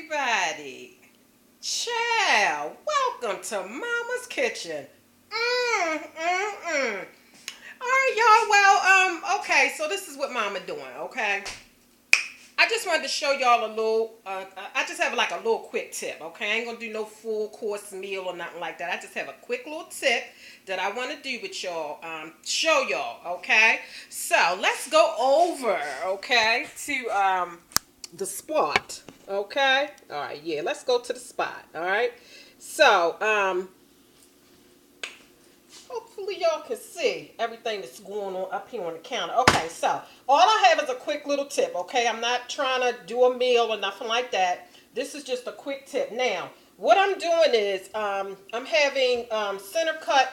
everybody. Ciao. Welcome to Mama's Kitchen. All right, y'all. Well, okay. So this is what Mama doing. Okay. I just wanted to show y'all a little. I just have like a little quick tip. Okay, I ain't gonna do no full course meal or nothing like that. I just have a quick little tip that I want to do with y'all. Show y'all. Okay. So let's go over. Okay, to the spot. Okay. All right. Yeah. Let's go to the spot. All right. So hopefully y'all can see everything that's going on up here on the counter. Okay, so all I have is a quick little tip, okay? I'm not trying to do a meal or nothing like that. This is just a quick tip. Now, what I'm doing is I'm having center cut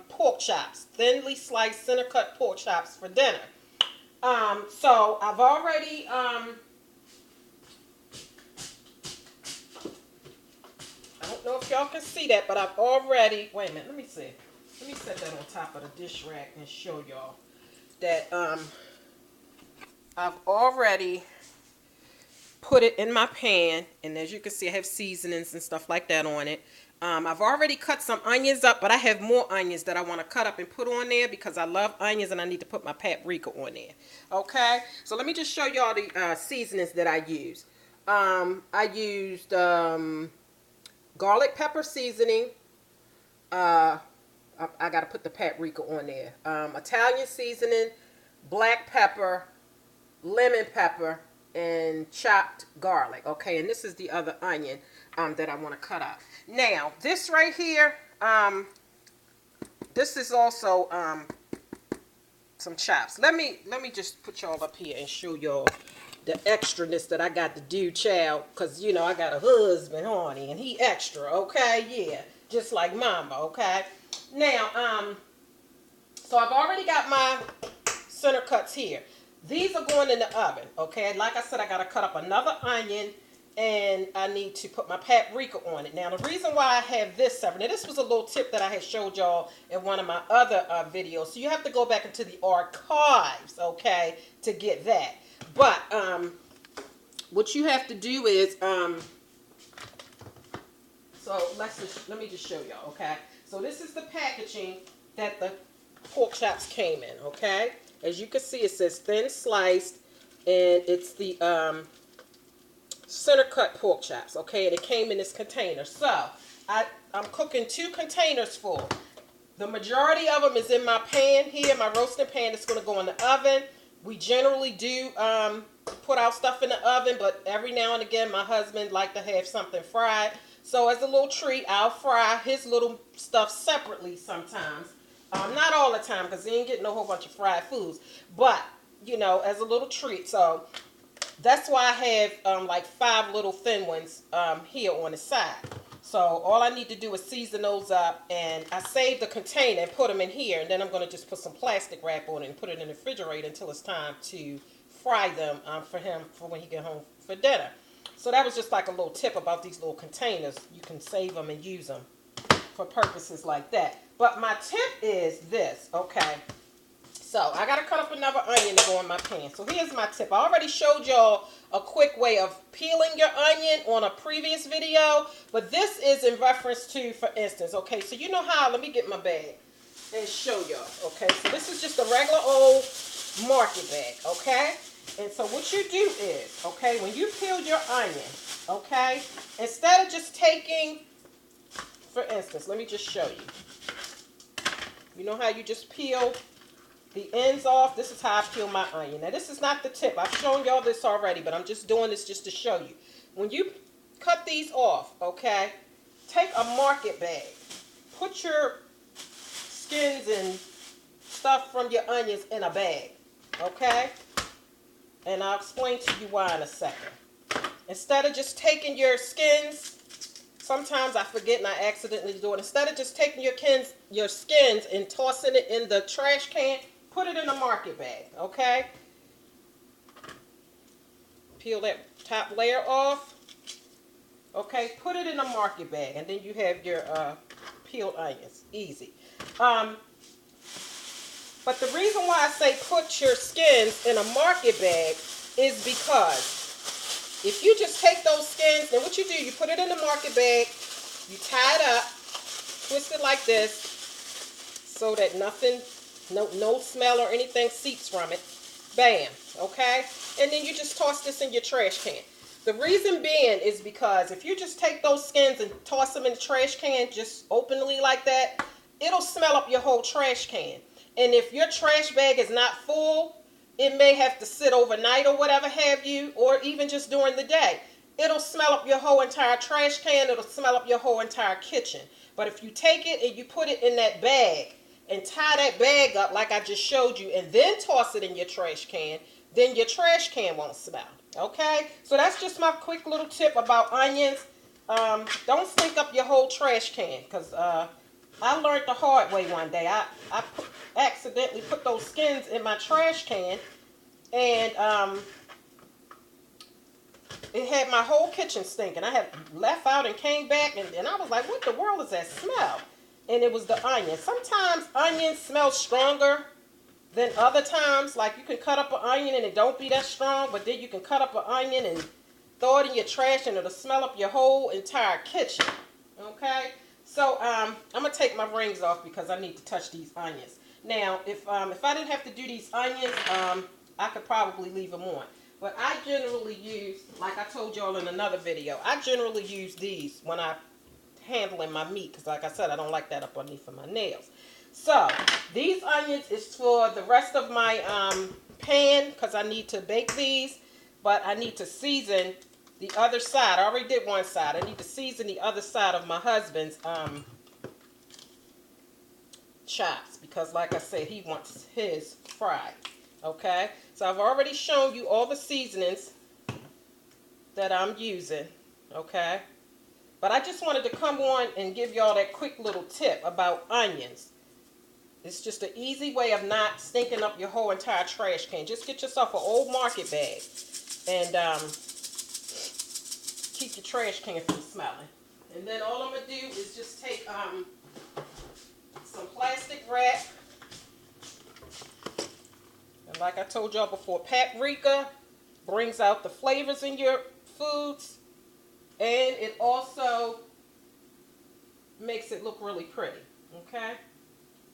pork chops, thinly sliced center cut pork chops for dinner. So I've already, I don't know if y'all can see that, but I've already, wait a minute, let me see. Let me set that on top of the dish rack and show y'all that I've already put it in my pan, and as you can see I have seasonings and stuff like that on it. I've already cut some onions up, but I have more onions that I want to cut up and put on there because I love onions and I need to put my paprika on there. Okay, so let me just show y'all the seasonings that I use. I used garlic pepper seasoning. I got to put the paprika on there. Italian seasoning, black pepper, lemon pepper, and chopped garlic. Okay, and this is the other onion that I want to cut up. Now, this right here, this is also some chops. Let me just put y'all up here and show y'all the extraness that I got to do, child. Because, you know, I got a husband, honey, and he extra, okay? Yeah, just like Mama, okay? Now, so I've already got my center cuts here. These are going in the oven, okay? Like I said, I got to cut up another onion, and I need to put my paprika on it. Now, the reason why I have this separate, now this was a little tip that I had showed y'all in one of my other videos. So you have to go back into the archives, okay, to get that. But what you have to do is, so let me just show y'all, okay? So this is the packaging that the pork chops came in, okay? As you can see, it says thin sliced, and it's the center cut pork chops, okay? And it came in this container. So I'm cooking 2 containers full. The majority of them is in my pan here, my roasting pan. It's going to go in the oven. We generally do put our stuff in the oven, but every now and again, my husband like to have something fried. So as a little treat, I'll fry his little stuff separately sometimes. Not all the time, because he ain't getting a whole bunch of fried foods. But, you know, as a little treat. So that's why I have like 5 little thin ones here on the side. So all I need to do is season those up, and I saved the container and put them in here, and then I'm going to just put some plastic wrap on it and put it in the refrigerator until it's time to fry them for him for when he get home for dinner. So that was just like a little tip about these little containers. You can save them and use them for purposes like that. But my tip is this, okay? So I got to cut up another onion to go in my pan. So here's my tip. I already showed y'all a quick way of peeling your onion on a previous video. But this is in reference to, for instance, okay, so you know how, let me get my bag and show y'all, okay? So this is just a regular old market bag, okay? And so what you do is, okay, when you peel your onion, okay, instead of just taking, for instance, let me just show you. You know how you just peel the ends off? This is how I peel my onion. Now, this is not the tip. I've shown y'all this already, but I'm just doing this just to show you. When you cut these off, okay, take a market bag. Put your skins and stuff from your onions in a bag, okay? And I'll explain to you why in a second. Instead of just taking your skins, sometimes I forget and I accidentally do it. Instead of just taking your skins and tossing it in the trash can, put it in a market bag, okay? Peel that top layer off. Okay, put it in a market bag, and then you have your peeled onions. Easy. But the reason why I say put your skins in a market bag is because if you just take those skins, then what you do, you put it in the market bag, you tie it up, twist it like this, so that nothing, no smell or anything seeps from it. Bam, okay? And then you just toss this in your trash can. The reason being is because if you just take those skins and toss them in the trash can just openly like that, it'll smell up your whole trash can. And if your trash bag is not full, it may have to sit overnight or whatever have you, or even just during the day. It'll smell up your whole entire trash can. It'll smell up your whole entire kitchen. But if you take it and you put it in that bag and tie that bag up like I just showed you and then toss it in your trash can, then your trash can won't smell. Okay? So that's just my quick little tip about onions. Don't stink up your whole trash can, because I learned the hard way one day. I accidentally put those skins in my trash can, and it had my whole kitchen stinking. I had left out and came back, and I was like, what the world is that smell? And it was the onion. Sometimes onions smell stronger than other times. Like, you can cut up an onion and it don't be that strong, but then you can cut up an onion and throw it in your trash and it'll smell up your whole entire kitchen. Okay? So, I'm going to take my rings off because I need to touch these onions. Now, if I didn't have to do these onions, I could probably leave them on. But I generally use, like I told y'all in another video, I generally use these when I'm handling my meat, because like I said, I don't like that up underneath of my nails. So, these onions is for the rest of my pan, because I need to bake these, but I need to season the other side. I already did one side. I need to season the other side of my husband's chops, because like I said, he wants his fried. Okay, so I've already shown you all the seasonings that I'm using. Okay, but I just wanted to come on and give y'all that quick little tip about onions. It's just an easy way of not stinking up your whole entire trash can. Just get yourself an old market bag and keep your trash can from smelling. And then all I'm going to do is just take some plastic wrap. And like I told y'all before, paprika brings out the flavors in your foods. And it also makes it look really pretty. Okay?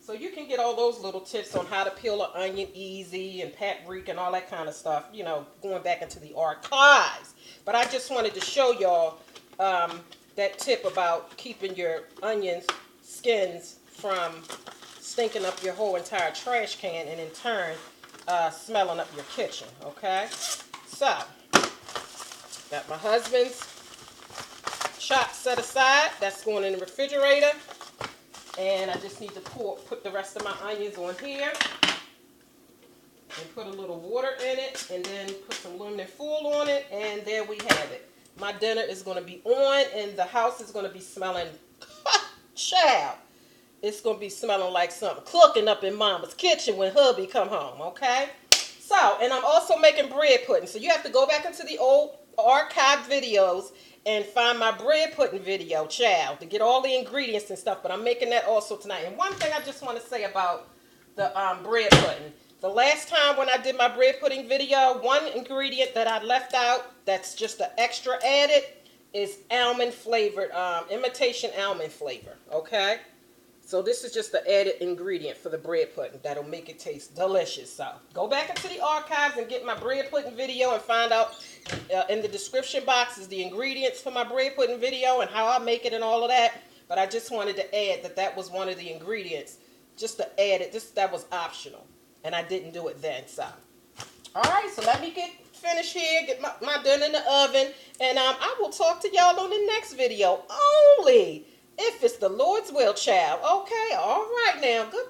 So you can get all those little tips on how to peel an onion easy and paprika and all that kind of stuff, you know, going back into the archives. But I just wanted to show y'all that tip about keeping your onions skins from stinking up your whole entire trash can and in turn smelling up your kitchen. Okay? So, got my husband's chops set aside. That's going in the refrigerator. And I just need to put the rest of my onions on here and put a little water in it and then put some aluminum foil on it, and there we have it. My dinner is going to be on and the house is going to be smelling, child, it's going to be smelling like something cooking up in Mama's kitchen when hubby come home, okay? So, and I'm also making bread pudding. So you have to go back into the old archived videos and find my bread pudding video, child, to get all the ingredients and stuff. But I'm making that also tonight. And one thing I just want to say about the bread pudding. The last time when I did my bread pudding video, one ingredient that I left out that's just an extra added is almond flavored, imitation almond flavor, okay? So this is just the added ingredient for the bread pudding that'll make it taste delicious. So go back into the archives and get my bread pudding video and find out in the description box is the ingredients for my bread pudding video and how I make it and all of that. But I just wanted to add that that was one of the ingredients, just to add it. That was optional, and I didn't do it then. So, all right. So let me get finished here, get my dinner in the oven, and I will talk to y'all on the next video. Only if it's the Lord's will, child. Okay. All right now. Goodbye.